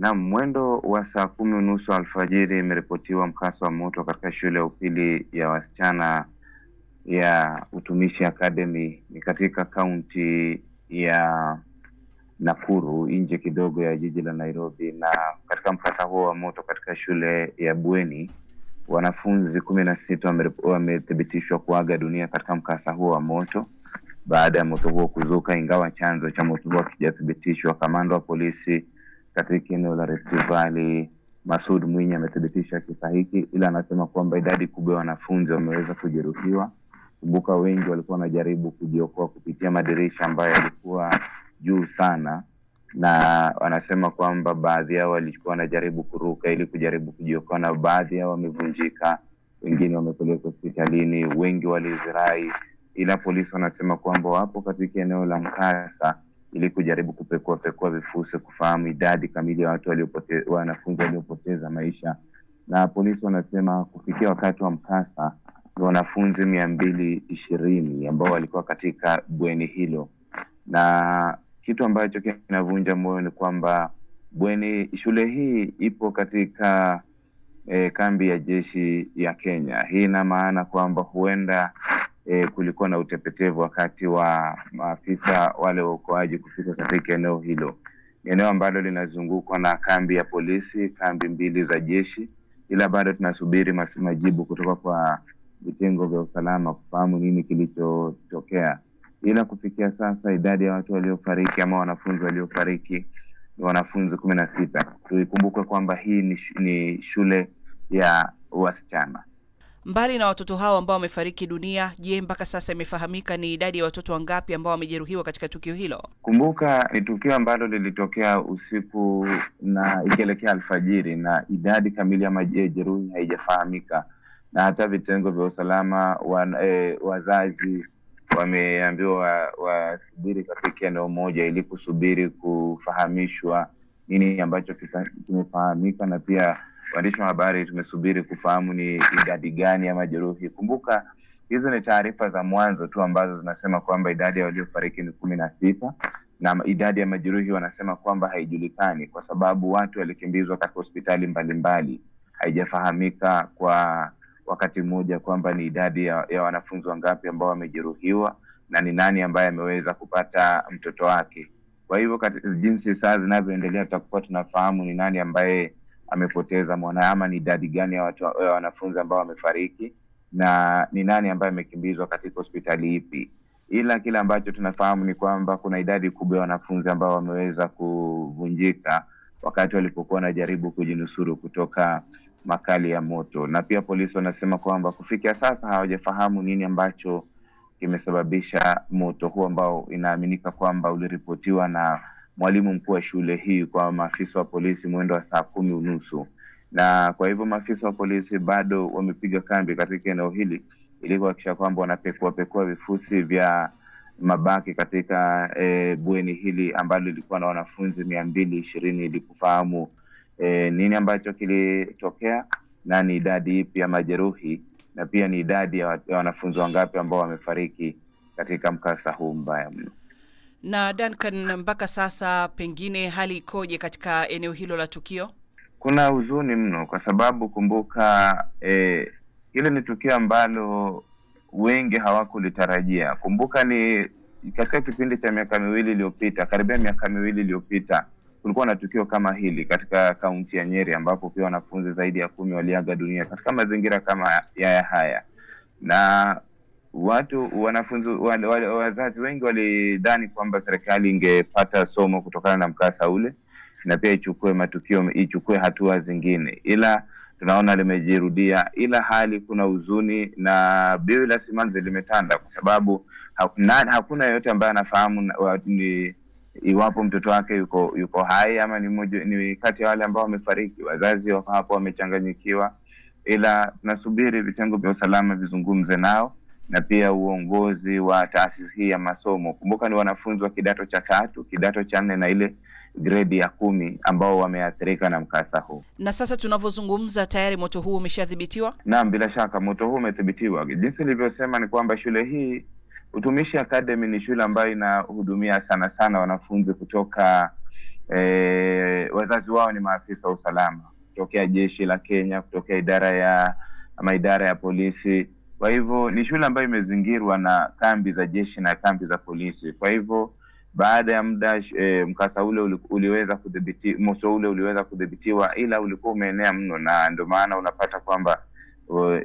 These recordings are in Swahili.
Na mwendo wa saa 10:30 alfajiri imeripotiwa mkasa wa moto katika shule ya upili ya wasichana ya Utumishi Academy ni katika kaunti ya Nakuru, nje kidogo ya jiji la Nairobi. Na katika mkasa huo wa moto katika shule ya bweni, wanafunzi 16 wamethibitishwa kuaga dunia katika mkasa huo wa moto baada ya moto huo kuzuka, ingawa chanzo cha moto huo hakijathibitishwa. Kamanda wa polisi katika eneo la Rift Valley, Masoud Mwinyi, amethibitisha kisa hiki, ila anasema kwamba idadi kubwa ya wanafunzi wameweza kujeruhiwa. Kumbuka wengi walikuwa wanajaribu kujiokoa kupitia madirisha ambayo yalikuwa juu sana, na wanasema kwamba baadhi yao walikuwa wanajaribu kuruka ili kujaribu kujiokoa, na baadhi yao wamevunjika, wengine wamepelekwa hospitalini, wengi walizirai, ila polisi wanasema kwamba wapo katika eneo la mkasa ili kujaribu kupekua vifusi kufahamu idadi kamili ya wanafunzi waliopoteza maisha. Na polisi wanasema kufikia wakati wa mkasa ni wanafunzi 220 ambao walikuwa katika bweni hilo. Na kitu ambacho kinavunja moyo ni kwamba shule hii ipo katika kambi ya jeshi ya Kenya. Hii ina maana kwamba huenda kulikuwa na utepetevu wakati wa maafisa wale waokoaji kufika katika eneo hilo. Eneo ambalo linazungukwa na kambi ya polisi, kambi 2 za jeshi, ila bado tunasubiri majibu kutoka kwa vitengo vya usalama kufahamu nini kilichotokea. Ila kufikia sasa idadi ya watu waliofariki ama wanafunzi waliofariki ni wanafunzi 16. Tuikumbuke kwamba hii ni shule ya wasichana. Mbali na watoto hao ambao wamefariki dunia, je, mpaka sasa imefahamika ni idadi ya watoto wangapi ambao wamejeruhiwa katika tukio hilo? Kumbuka ni tukio ambalo lilitokea usiku na ikielekea alfajiri, na idadi kamili ya majeruhi haijafahamika, na hata vitengo vya usalama wazazi wameambiwa wasubiri katika eneo moja ili kusubiri kufahamishwa nini ambacho kimefahamika, na pia waandishi wa habari tumesubiri kufahamu ni idadi gani ya majeruhi. Kumbuka hizo ni taarifa za mwanzo tu ambazo zinasema kwamba idadi ya waliofariki ni 16, na idadi ya majeruhi wanasema kwamba haijulikani kwa sababu watu walikimbizwa katika hospitali mbalimbali. Haijafahamika kwa wakati mmoja kwamba ni idadi ya wanafunzi wangapi ambao wamejeruhiwa na ni nani ambaye ameweza kupata mtoto wake. Kwa hivyo jinsi saa zinavyoendelea tutakuwa tunafahamu ni nani ambaye amepoteza mwana, ama ni idadi gani ya wanafunzi ambao wamefariki na ni nani ambaye amekimbizwa katika hospitali ipi. Ila kile ambacho tunafahamu ni kwamba kuna idadi kubwa ya wanafunzi ambao wameweza kuvunjika wakati walipokuwa wanajaribu kujinusuru kutoka makali ya moto. Na pia polisi wanasema kwamba kufikia sasa hawajafahamu nini ambacho kimesababisha moto huo ambao inaaminika kwamba uliripotiwa na mwalimu mkuu wa shule hii kwa maafisa wa polisi mwendo wa saa 10:30. Na kwa hivyo maafisa wa polisi bado wamepiga kambi katika eneo hili ili kuhakikisha kwamba wanapekua vifusi vya mabaki katika bweni hili ambalo lilikuwa na wanafunzi 220 ili kufahamu nini ambacho kilitokea na ni idadi ipi ya majeruhi, na pia ni idadi ya wanafunzi wangapi ambao wamefariki katika mkasa huu mbaya mno. Na Duncan, mpaka sasa pengine hali ikoje katika eneo hilo la tukio? Kuna huzuni mno kwa sababu kumbuka hilo ni tukio ambalo wengi hawakulitarajia. Kumbuka ni katika kipindi cha miaka 2 iliyopita, karibia miaka 2 iliyopita, kulikuwa na tukio kama hili katika kaunti ya Nyeri ambapo pia wanafunzi zaidi ya 10 waliaga dunia katika mazingira kama haya. Na wazazi wengi walidhani kwamba serikali ingepata somo kutokana na mkasa ule na pia ichukue hatua zingine, ila tunaona limejirudia. Ila hali kuna huzuni na bila simanzi limetanda kwa sababu hakuna yeyote ambaye anafahamu iwapo mtoto wake yuko hai ama ni kati ya wale ambao wamefariki. Wazazi wako hapo wamechanganyikiwa, ila tunasubiri vitengo vya usalama vizungumze nao na pia uongozi wa taasisi hii ya masomo. Kumbuka ni wanafunzi wa kidato cha 3, kidato cha 4 na ile grade ya 10 ambao wameathirika na mkasa huu. Na sasa tunavyozungumza tayari moto huu umeshadhibitiwa? Naam, bila shaka moto huu umethibitiwa. Jinsi nilivyosema ni kwamba shule hii Utumishi Academy ni shule ambayo inahudumia sana wanafunzi kutoka wazazi wao ni maafisa wa usalama kutokea jeshi la Kenya, kutokea idara ya polisi. Kwa hivyo ni shule ambayo imezingirwa na kambi za jeshi na kambi za polisi. Kwa hivyo baada ya muda mkasa ule moto ule uliweza kudhibitiwa, ila ulikuwa umeenea mno, na ndio maana unapata kwamba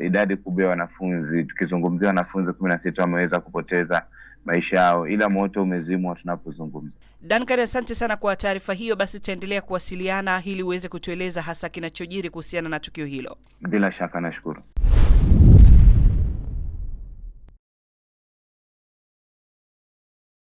idadi kubwa ya wanafunzi, tukizungumzia wanafunzi 16 wameweza kupoteza maisha yao, ila moto umezimwa tunapozungumza. Duncan, asante sana kwa taarifa hiyo. Basi tutaendelea kuwasiliana ili uweze kutueleza hasa kinachojiri kuhusiana na tukio hilo. Bila shaka, nashukuru.